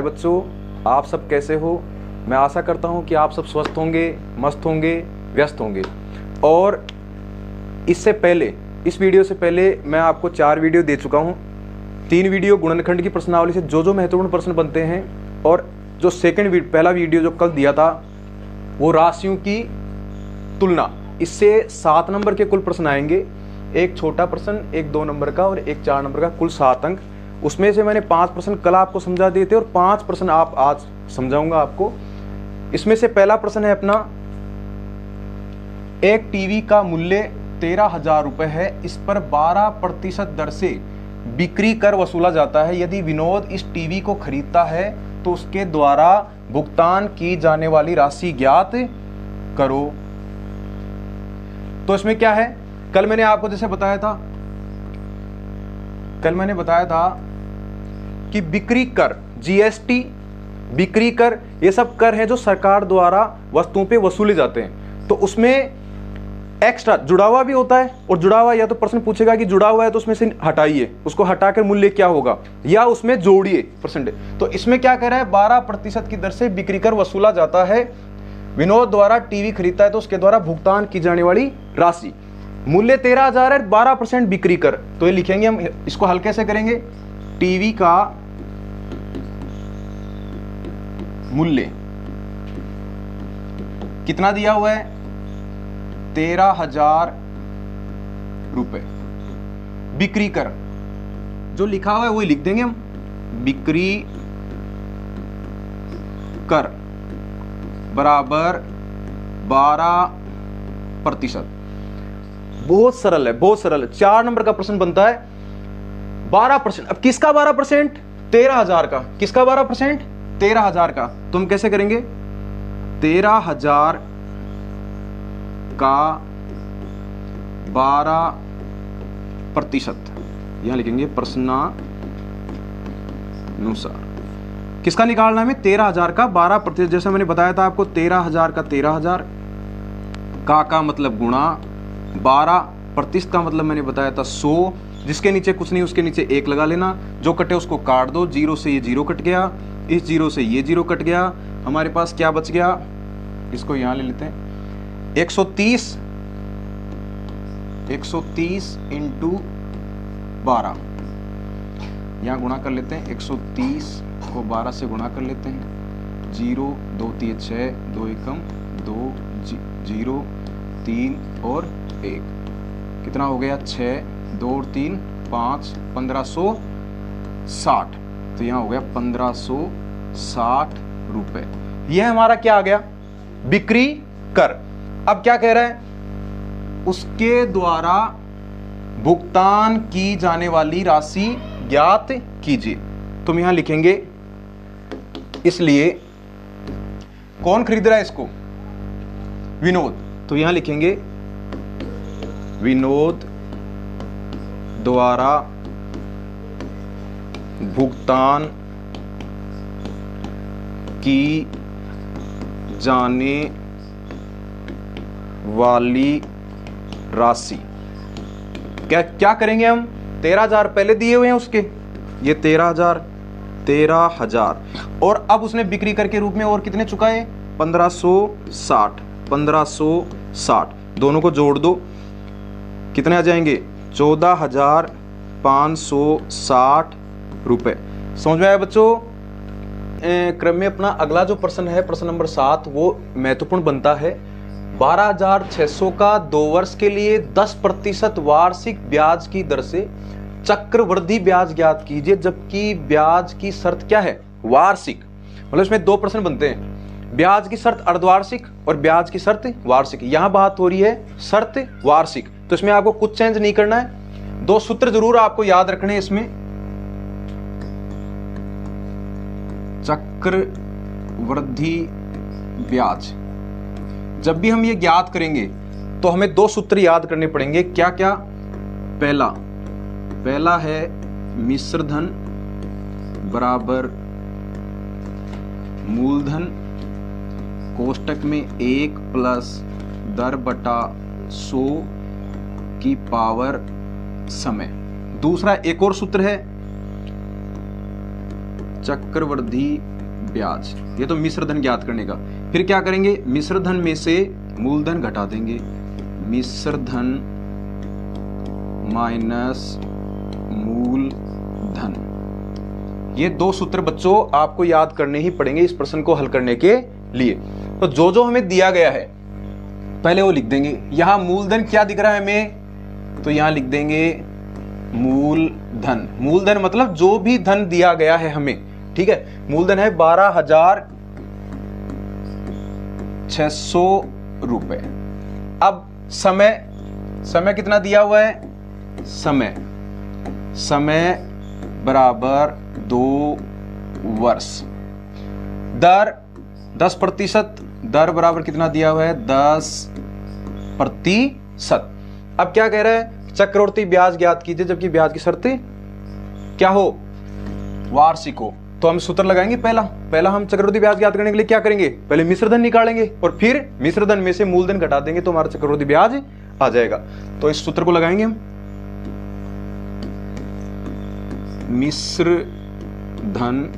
हाय बच्चों, आप सब कैसे हो। मैं आशा करता हूं कि आप सब स्वस्थ होंगे, मस्त होंगे, व्यस्त होंगे। और इससे पहले, इस वीडियो से पहले मैं आपको 4 वीडियो दे चुका हूं। 3 वीडियो गुणनखंड की प्रश्नावली से जो महत्वपूर्ण प्रश्न बनते हैं, और जो पहला वीडियो जो कल दिया था वो राशियों की तुलना। इससे 7 नंबर के कुल प्रश्न आएंगे, एक छोटा प्रश्न, एक 2 नंबर का और एक 4 नंबर का, कुल 7 अंक। उसमें से मैंने 5 प्रश्न कल आपको समझा दिए थे और 5 प्रश्न आप आज समझाऊंगा आपको। इसमें से पहला प्रश्न है अपना, एक टीवी का मूल्य 13,000 रुपए है, इस पर 12% दर से बिक्री कर वसूला जाता है। यदि विनोद इस टीवी को खरीदता है तो उसके द्वारा भुगतान की जाने वाली राशि ज्ञात करो। तो इसमें क्या है, कल मैंने आपको जैसे बताया था, कि बिक्री कर, जीएसटी, बिक्री कर, ये सब कर है जो सरकार द्वारा वस्तुओं पे वसूले जाते हैं। तो उसमें एक्स्ट्रा जुड़ा हुआ भी होता है, और जुड़ा हुआ या तो प्रश्न पूछेगा कि जुड़ा हुआ है तो उसमें से हटाइए, उसको हटाकर मूल्य क्या होगा, या उसमें जोड़िए परसेंटेज। तो इसमें क्या कह रहा है, 12% की दर से बिक्री कर वसूला जाता है। विनोद द्वारा टीवी खरीदता है तो उसके द्वारा भुगतान की जाने वाली राशि, मूल्य 13,000 है, 12% बिक्री कर। तो ये लिखेंगे हम, इसको हल कैसे करेंगे, टीवी का मूल्य कितना दिया हुआ है, 13,000 रुपए, बिक्री कर जो लिखा हुआ है वही लिख देंगे हम, बिक्री कर बराबर 12%। बहुत सरल है, बहुत सरल है। 4 नंबर का प्रश्न बनता है 12%। अब किसका 12%, 13,000 का। किसका 12%, 13,000 का। तो हम कैसे करेंगे, 13,000 का 12%, यहां लिखेंगे प्रश्नानुसार। किसका निकालना है, 13,000 का 12%। जैसे मैंने बताया था आपको, 13,000 का 13,000 का मतलब गुणा 12% का मतलब मैंने बताया था 100। जिसके नीचे कुछ नहीं उसके नीचे 1 लगा लेना, जो कटे उसको काट दो। 0 से ये 0 कट गया, इस 0 से ये 0 कट गया। हमारे पास क्या बच गया, इसको यहां ले लेते हैं, 130 इंटू 12, यहां गुणा कर लेते हैं। 130 को 12 से गुणा कर लेते हैं। 0 2 3 6, 2 एकम 2, 0 3 और 1, कितना हो गया, 6 2 और 3 5, 1560। तो यहाँ हो गया 1560 रुपए। यह हमारा क्या आ गया, बिक्री कर। अब क्या कह रहा है, उसके द्वारा भुगतान की जाने वाली राशि ज्ञात कीजिए। तुम यहां लिखेंगे, इसलिए कौन खरीद रहा है इसको, विनोद। तो यहां लिखेंगे, विनोद द्वारा भुगतान की जाने वाली राशि। क्या करेंगे हम, 13,000 पहले दिए हुए हैं उसके, ये 13,000 और अब उसने बिक्री कर के रूप में और कितने चुकाए, 1560। दोनों को जोड़ दो, कितने आ जाएंगे, 14,560 रुपए। समझ में आया बच्चों। क्रम में अपना अगला जो प्रश्न है, प्रश्न नंबर 7, वो महत्वपूर्ण बनता है। 12,600 का 2 वर्ष के लिए 10% वार्षिक ब्याज की दर से चक्रवृद्धि ब्याज ज्ञात कीजिए, जबकि ब्याज की शर्त क्या है, वार्षिक। मतलब इसमें 2 प्रश्न बनते हैं, ब्याज की शर्त अर्धवार्षिक और ब्याज की शर्त वार्षिक। यहां बात हो रही है शर्त वार्षिक, तो इसमें आपको कुछ चेंज नहीं करना है। 2 सूत्र जरूर आपको याद रखने हैं इसमें, चक्रवृद्धि ब्याज। जब भी हम ये ज्ञात करेंगे तो हमें 2 सूत्र याद करने पड़ेंगे। क्या क्या, पहला है मिश्र धन बराबर मूलधन, कोष्टक में 1 प्लस दर बटा 100 की पावर समय। दूसरा एक और सूत्र है, चक्रवृद्धि ब्याज, ये तो मिश्र धन ज्ञात करने का। फिर क्या करेंगे, मिश्र धन में से मूलधन घटा देंगे, मिश्र धन माइनस मूलधन। ये दो सूत्र बच्चों आपको याद करने ही पड़ेंगे इस प्रश्न को हल करने के लिए। तो जो जो हमें दिया गया है पहले वो लिख देंगे। यहां मूलधन क्या दिख रहा है हमें, तो यहां लिख देंगे मूलधन। मूलधन मतलब जो भी धन दिया गया है हमें, ठीक है। मूलधन है 12,600 रुपए। अब समय, समय कितना दिया हुआ है, समय बराबर 2 वर्ष। दर 10%, दर बराबर कितना दिया हुआ है, 10%। अब क्या कह रहा है, चक्रवर्ती ब्याज ज्ञात कीजिए, जबकि ब्याज की शर्तें क्या हो, वार्षिक हो। तो हम सूत्र लगाएंगे। पहला हम चक्रवर्ती ब्याज ज्ञात करने के लिए क्या करेंगे, पहले मिश्रधन निकालेंगे और फिर मिश्रधन में से मूलधन घटा देंगे तो हमारा चक्रवर्ती ब्याज आ जाएगा। तो इस सूत्र को लगाएंगे हम, मिश्र धन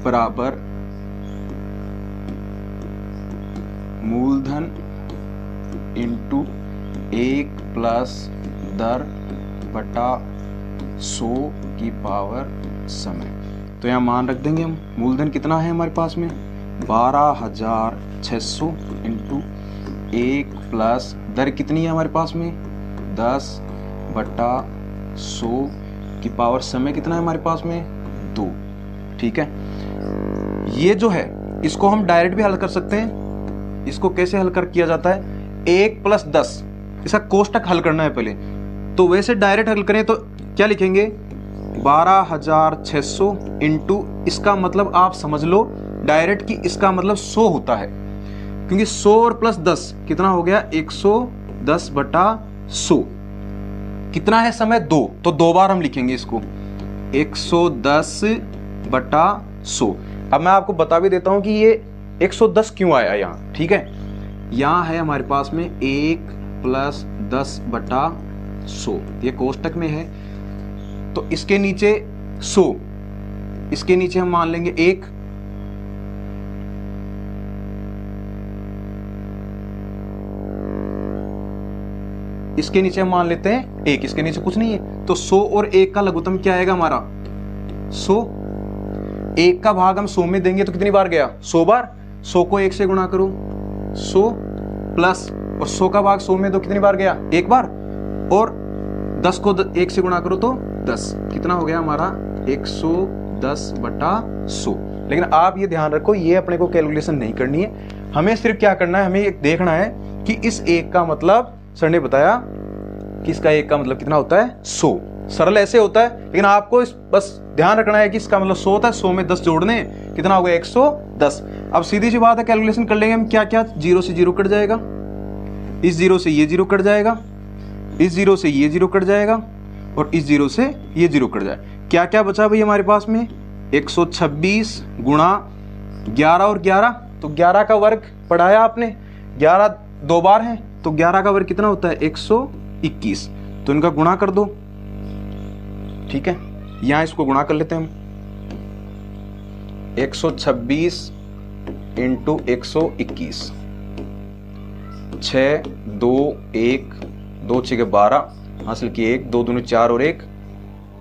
बराबर मूलधन इंटू 1 प्लस दर बटा 100 की पावर समय। तो यहां मान रख देंगे हम, मूलधन कितना है हमारे पास में 12,600 इंटू 1 प्लस दर कितनी है हमारे पास में 10 बटा 100 की पावर समय कितना है हमारे पास में 2। ठीक है, ये जो है इसको हम डायरेक्ट भी हल कर सकते हैं। इसको कैसे हल कर किया जाता है, 1 प्लस 10, इसका कोष्टक हल करना है पहले। तो वैसे डायरेक्ट हल करें तो क्या लिखेंगे 12,600 इंटू, इसका मतलब आप समझ लो डायरेक्ट की इसका मतलब 100 होता है, क्योंकि 100 और प्लस 10 कितना हो गया 110 बटा 100। कितना है समय 2, तो 2 बार हम लिखेंगे इसको 110 बटा 100। अब मैं आपको बता भी देता हूं कि ये 110 क्यों आया यहाँ। ठीक है, यहाँ है हमारे पास में 1 प्लस 10 बटा 100, ये कोष्टक में है। तो इसके नीचे 100, इसके नीचे हम मान लेंगे 1, इसके नीचे हम मान लेते हैं 1, इसके नीचे कुछ नहीं है। तो 100 और 1 का लघुत्तम क्या आएगा हमारा 100। 1 का भाग हम 100 में देंगे तो कितनी बार गया 100 बार। 100 को 1 से गुणा करो 100 प्लस, और 100 का भाग 100 में दो कितनी बार गया 1 बार, और 10 को 1 से गुणा करो तो 10, कितना हो गया हमारा 110 बटा 100। लेकिन आप ये ध्यान रखो, ये अपने को कैलकुलेशन नहीं करनी है, हमें सिर्फ क्या करना है, हमें एक देखना है कि इस 1 का मतलब, सर ने बताया कि इसका 1 का मतलब कितना होता है 100। सरल ऐसे होता है, लेकिन आपको बस ध्यान रखना है कि इसका मतलब 100 होता है, 100 में 10 जोड़ने कितना हो गया 110। अब सीधी सी बात है, कैलकुलेशन कर लेंगे हम क्या क्या, 0 से 0 कट जाएगा, इस 0 से ये 0 कट जाएगा, इस 0 से ये 0 कट जाएगा, और इस 0 से ये 0 कट जाएगा। क्या क्या बचा भाई हमारे पास में 126 गुणा 11 और 11, तो 11 का वर्ग पढ़ाया आपने, 11 2 बार है, तो 11 का वर्ग कितना होता है 121, तो इनका गुणा कर दो। ठीक है, यहां इसको गुणा कर लेते हैं हम, 126 इंटू 121, 6 2 1 2 6 12 हासिल किए, 1 2 दूनी 4 और 1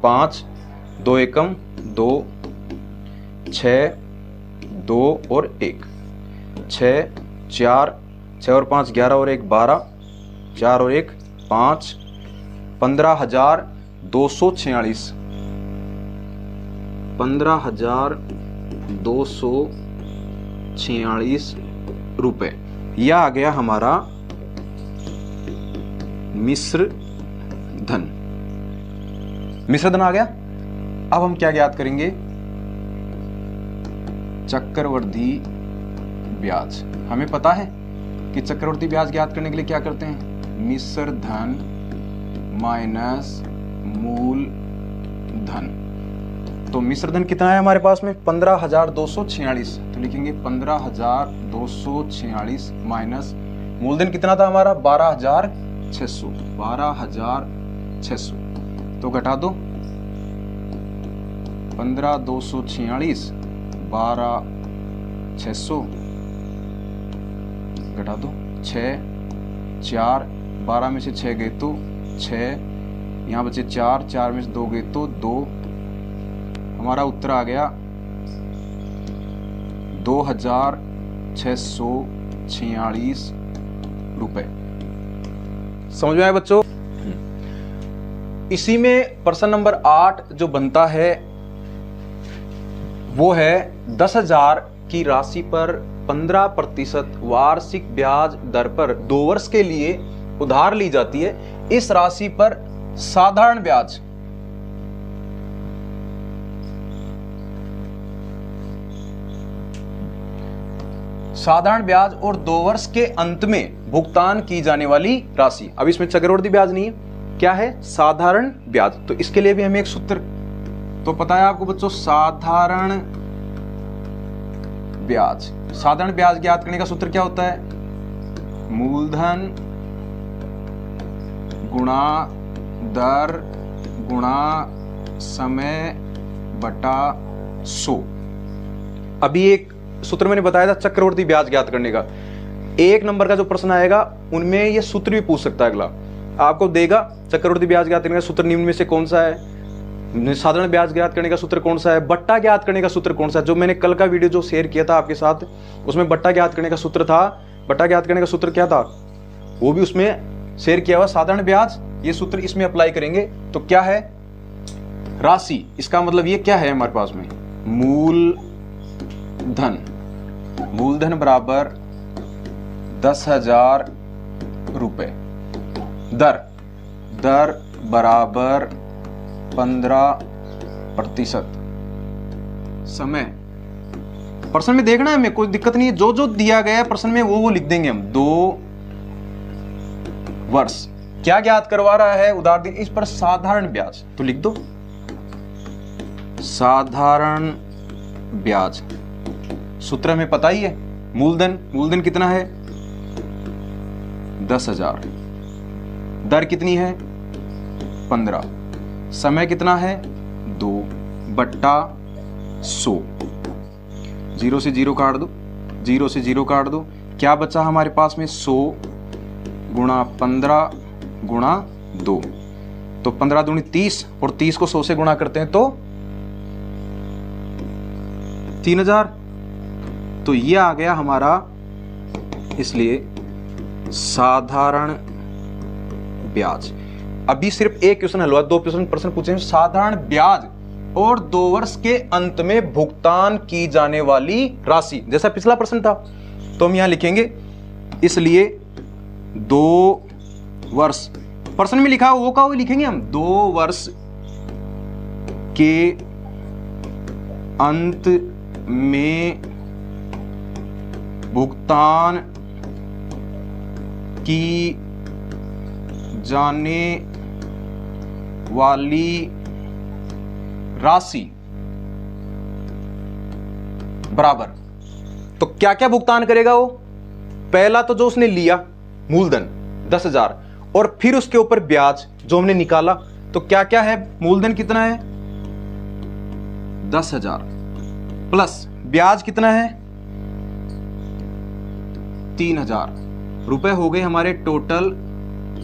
5, 2 एकम 2, 6 2 और 1 6 4 6 और 5 11 और 1 12, 4 और 1 5, 15,246, 15,246 रुपए। यह आ गया हमारा मिश्र धन। मिश्र धन आ गया। अब हम क्या ज्ञात करेंगे, चक्रवर्ती ब्याज। हमें पता है कि चक्रवर्ती ब्याज ज्ञात करने के लिए क्या करते हैं, मिश्र धन माइनस मूल धन। तो मिश्र धन कितना है हमारे पास में 15,246, तो लिखेंगे 15,246 माइनस मूलधन कितना था हमारा 12,600, 12,600, तो घटा दो 15,246 12,600 घटा दो 6 4 12 में से 6 गए तो 6, यहाँ बचे 4 4 में से 2 गए तो 2। हमारा उत्तर आ गया 2,646 रुपए। समझ में आया बच्चों? इसी में प्रश्न नंबर 8 जो बनता है वो है 10,000 की राशि पर 15% वार्षिक ब्याज दर पर 2 वर्ष के लिए उधार ली जाती है। इस राशि पर साधारण ब्याज और 2 वर्ष के अंत में भुगतान की जाने वाली राशि। अब इसमें चक्रवृद्धि ब्याज नहीं है, क्या है? साधारण ब्याज। तो इसके लिए भी हमें एक सूत्र तो पता है आपको बच्चों, साधारण ब्याज। साधारण ब्याज ज्ञात करने का सूत्र क्या होता है? मूलधन गुणा दर गुणा समय बटा 100। अभी एक सूत्र मैंने बताया था चक्रवृद्धि ब्याज ज्ञात करने का। 1 नंबर का जो प्रश्न आएगा उनमें ये सूत्र भी पूछ सकता है। अगला आपको देगा चक्रवृद्धि ब्याज ज्ञात करने का सूत्र निम्न में से कौन सा है, साधारण ब्याज ज्ञात करने का सूत्र कौन सा है, बट्टा ज्ञात करने का सूत्र कौन सा है। जो मैंने कल का वीडियो जो शेयर किया था आपके साथ उसमें बट्टा ज्ञात करने का सूत्र था। बट्टा ज्ञात करने का सूत्र क्या था वो भी उसमें शेयर किया हुआ। साधारण ब्याज ये सूत्र इसमें अप्लाई करेंगे तो क्या है? राशि। इसका मतलब ये क्या है हमारे पास में? मूलधन बराबर 10,000 रुपए। दर बराबर 15%। समय प्रश्न में देखना है हमें, कोई दिक्कत नहीं है। जो जो दिया गया है प्रश्न में वो लिख देंगे हम। 2 वर्ष क्या ज्ञात करवा रहा है? उदाहरण इस पर साधारण ब्याज तो लिख दो साधारण ब्याज। सूत्र हमें पता ही है। मूलधन कितना है? 10,000। दर कितनी है? 15। समय कितना है? 2 बट्टा 100। 0 से 0 काट दो, 0 से 0 काट दो। क्या बचा हमारे पास में? 100 गुणा 15 गुणा 2। तो 15 दूनी 30 और 30 को 100 से गुणा करते हैं तो 3,000। तो ये आ गया हमारा, इसलिए साधारण ब्याज। अभी सिर्फ एक क्वेश्चन हल हुआ, 2 प्रश्न पूछे। साधारण ब्याज और 2 वर्ष के अंत में भुगतान की जाने वाली राशि, जैसा पिछला प्रश्न था। तो हम यहां लिखेंगे, इसलिए 2 वर्ष प्रश्न में लिखा वो का वो लिखेंगे हम। 2 वर्ष के अंत में भुगतान की जाने वाली राशि बराबर। तो क्या क्या भुगतान करेगा वो? पहला तो जो उसने लिया मूलधन 10,000 और फिर उसके ऊपर ब्याज जो हमने निकाला। तो क्या क्या है? मूलधन कितना है? 10,000 प्लस ब्याज कितना है? 3,000 रुपए हो गए हमारे टोटल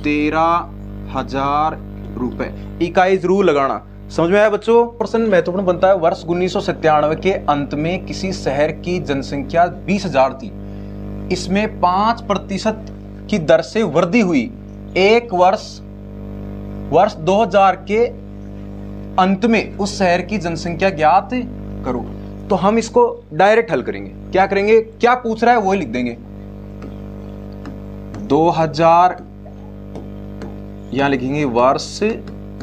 13,000 रुपए। इकाई जरूर लगाना। समझ में आया बच्चों? प्रश्न महत्वपूर्ण बनता है। वर्ष 1997 के अंत में किसी शहर की जनसंख्या 20,000 थी। इसमें 5% की दर से वृद्धि हुई। एक वर्ष 2000 के अंत में उस शहर की जनसंख्या ज्ञात करो। तो हम इसको डायरेक्ट हल करेंगे। क्या करेंगे? क्या पूछ रहा है वो लिख देंगे। 2000 यहां लिखेंगे वर्ष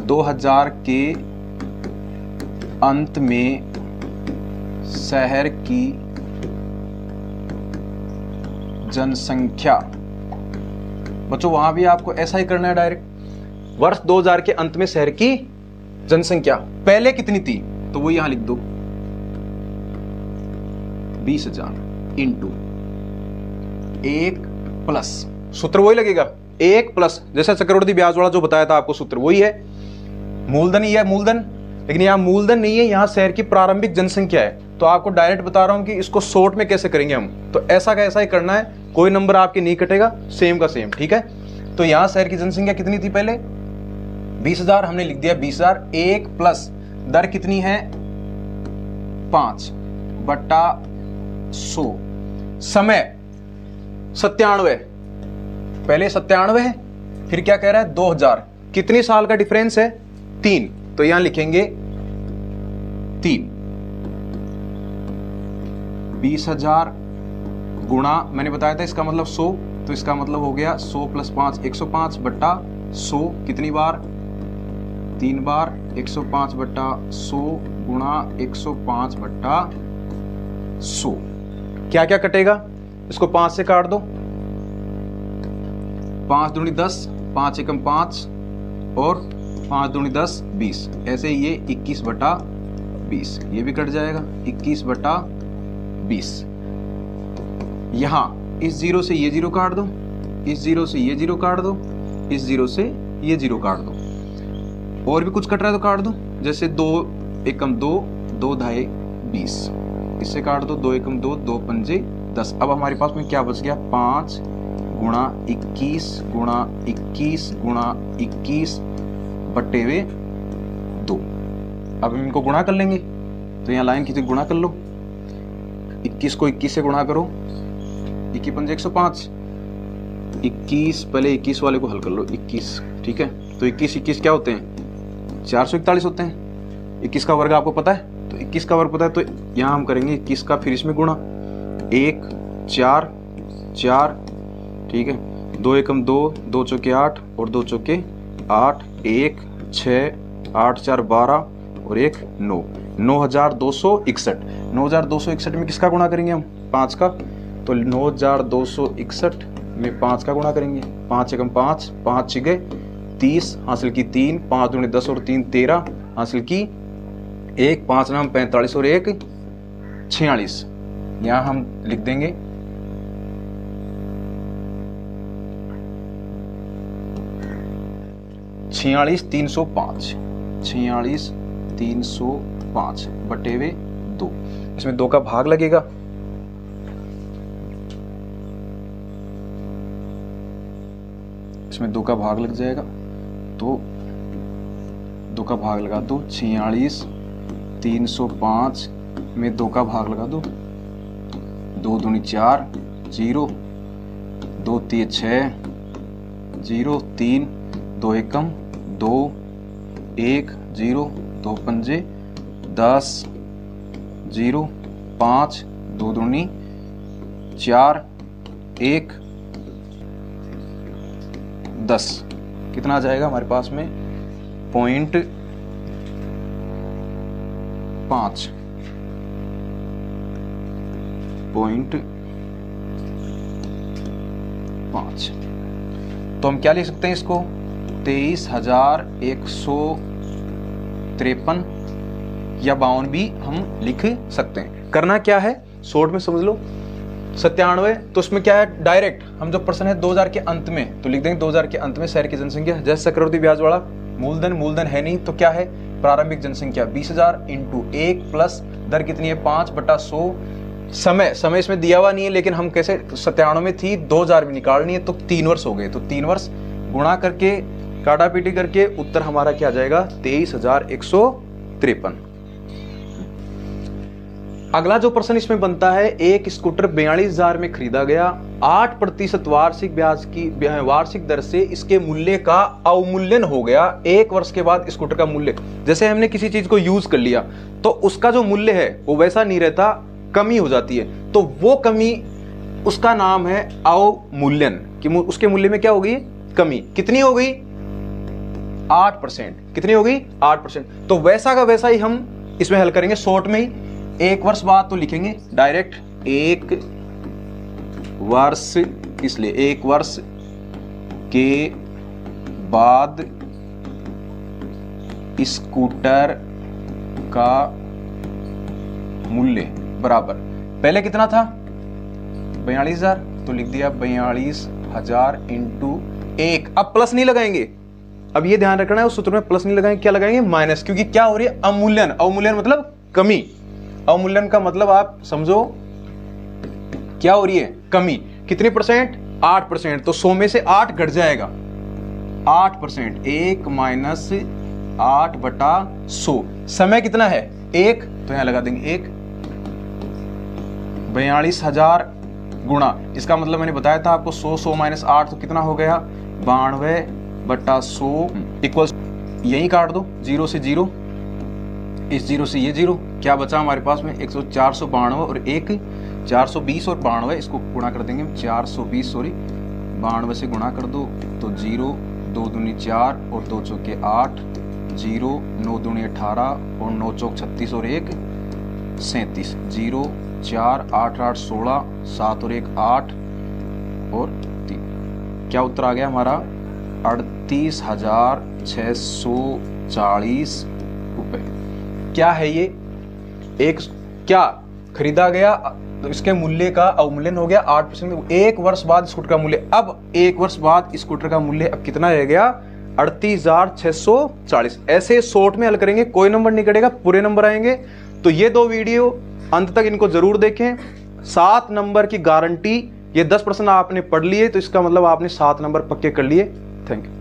2000 के अंत में शहर की जनसंख्या। बच्चों वहां भी आपको ऐसा ही करना है डायरेक्ट। वर्ष 2000 के अंत में शहर की जनसंख्या पहले कितनी थी तो वो यहां लिख दो 20,000 इंटू 1 प्लस, सूत्र वही लगेगा 1 प्लस, जैसा चक्रवृद्धि ब्याज वाला जो बताया था आपको सूत्र वही है। मूलधन ही है मूलधन, लेकिन यहां मूलधन नहीं है, यहां शहर की प्रारंभिक जनसंख्या है। तो आपको डायरेक्ट बता रहा हूं कि इसको शॉर्ट में कैसे करेंगे हम। तो ऐसा का ऐसा ही करना है, कोई नंबर आपके नहीं कटेगा, सेम का सेम, ठीक है। तो यहां शहर की जनसंख्या कितनी थी पहले 20,000, हमने लिख दिया 20,000। 1 प्लस दर कितनी है 5/100। समय 97, पहले 97 है, फिर क्या कह रहा है 2000। कितनी साल का डिफरेंस है 3, तो यहां लिखेंगे 3। 20,000 गुणा, मैंने बताया था इसका मतलब 100, तो इसका मतलब हो गया 100 + 5 105/100। कितनी बार 3 बार। 105/100 गुणा 105/100। क्या क्या कटेगा, इसको 5 से काट दो। 5 दूनी 10, 5 एकम 5 और 5 दूनी 10 20। ऐसे ये 21/20, ये भी कट जाएगा 21/20। यहां इस 0 से ये 0 काट दो, इस 0 से ये 0 काट दो, इस 0 से ये 0 काट दो। और भी कुछ कट रहा है तो काट दो, जैसे 2 एकम 2, 2 धाए 20, इससे काट दो। 2 एकम 2, 2 पंजे 10। अब हमारे पास में क्या बच गया 5 गुणा 21 गुणा 21 गुणा 21/2। अब हम इनको गुणा कर लेंगे, तो यहाँ लाइन की गुणा कर लो। 21 को 21 से गुणा करो, 21 पंजे 105। 21 पहले 21 वाले को हल कर लो, 21, ठीक है। तो 21 क्या होते हैं 441 होते हैं। 21 का वर्ग आपको पता है, तो 21 का वर्ग पता है, तो यहाँ हम करेंगे 21 का फिर इसमें गुणा। 1 4 4, ठीक है। 2 एकम 2, 2 चौके 8 और 2 चौके 8, 1 6 8 4 12 और 1 9। 9261। 9261 में किसका गुणा करेंगे हम 5 का, तो 9261 में 5 का गुणा करेंगे। 5 एकम 5, 5 छिगे 30, हासिल की 3, 5 दूनी 10 और 3 13, हासिल की 1, 5 नाम 45 और 1 46। यहां हम लिख देंगे 46,305। 46,305/2। इसमें 2 का भाग लगेगा, इसमें 2 का भाग लग जाएगा, तो 2 का भाग लगा दो। 46,305 में 2 का भाग लगा दो। 2 दूनी 4 0, 2 3 6 0 3, 2 एकम 2 1 0, 2 पंजे 10 0 5, 2 दूनी 4 1 10। कितना आ जाएगा हमारे पास में 0.5। तो हम क्या लिख सकते हैं इसको 23,153 या 52 भी हम लिख सकते हैं। करना क्या है शॉर्ट में समझ लो। 97, तो उसमें क्या है डायरेक्ट हम जो प्रश्न है 2000 के अंत में, तो लिख देंगे 2000 के अंत में शहर की जनसंख्या। जैसे चक्रवर्ती ब्याज वाला मूलधन है नहीं, तो क्या है प्रारंभिक जनसंख्या 20,000 इंटू 1 प्लस दर कितनी है 5/100। समय इसमें दिया हुआ नहीं है, लेकिन हम कैसे 97 में थी 2000 भी निकालनी है, तो 3 वर्ष हो गए, तो 3 वर्ष गुणा करके काटा पीटी करके उत्तर हमारा क्या आ जाएगा 23,153। अगला जो प्रश्न इसमें बनता है, एक स्कूटर 42,000 में खरीदा गया, 8% वार्षिक ब्याज की वार्षिक दर से इसके मूल्य का अवमूल्यन हो गया। 1 वर्ष के बाद स्कूटर का मूल्य, जैसे हमने किसी चीज को यूज कर लिया तो उसका जो मूल्य है वो वैसा नहीं रहता, कमी हो जाती है, तो वो कमी उसका नाम है अवमूल्यन। कि उसके मूल्य में क्या हो गई कमी, कितनी हो गई 8%। कितनी हो गई 8%। तो वैसा का वैसा ही हम इसमें हल करेंगे शॉर्ट में ही। 1 वर्ष बाद तो लिखेंगे डायरेक्ट 1 वर्ष, इसलिए 1 वर्ष के बाद स्कूटर का मूल्य बराबर, पहले कितना था 42,000, तो लिख दिया 42,000 इंटू 1। अब प्लस नहीं लगाएंगे, अब ये ध्यान रखना है उस सूत्र में प्लस नहीं लगाएंगे, क्या लगाएंगे माइनस, क्योंकि क्या हो रही है अवमूल्यन। अवमूल्यन मतलब कमी, अवमूल्यन का मतलब आप समझो क्या हो रही है, कमी। कितनी परसेंट? 8%। तो 100 में से 8 घट जाएगा, 8%। 1 माइनस 8/100। समय कितना है? 1, तो यहां लगा देंगे 1। 42,000 गुणा, इसका मतलब मैंने बताया था आपको 100 माइनस 8 तो कितना हो गया? 92/100 इक्वल, यही काट दो 0 से 0, इस 0 से ये 0, क्या बचा हमारे पास में? 492 और 1 420 और 92, इसको गुणा कर देंगे 420 सॉरी 92 से गुणा कर दो तो 0, 2 दूनी 4 और 2 चौके 8, 0, 9 दूनी 18 और 9 चौक 36 और 1 37, 0, 4, 8, 8, 16, 7 और 1 8 और 3। क्या उत्तर आ गया हमारा? 38,640 रुपये। क्या है ये? एक क्या खरीदा गया तो इसके मूल्य का अवमूल्यन हो गया 8%। 1 वर्ष बाद स्कूटर का मूल्य, अब 1 वर्ष बाद स्कूटर का मूल्य अब कितना रह गया? 38,640। ऐसे शॉर्ट में हल करेंगे, कोई नंबर नहीं कटेगा, पूरे नंबर आएंगे। तो ये 2 वीडियो अंत तक इनको जरूर देखें। 7 नंबर की गारंटी, ये 10% आपने पढ़ लिए तो इसका मतलब आपने 7 नंबर पक्के कर लिए। Thank you.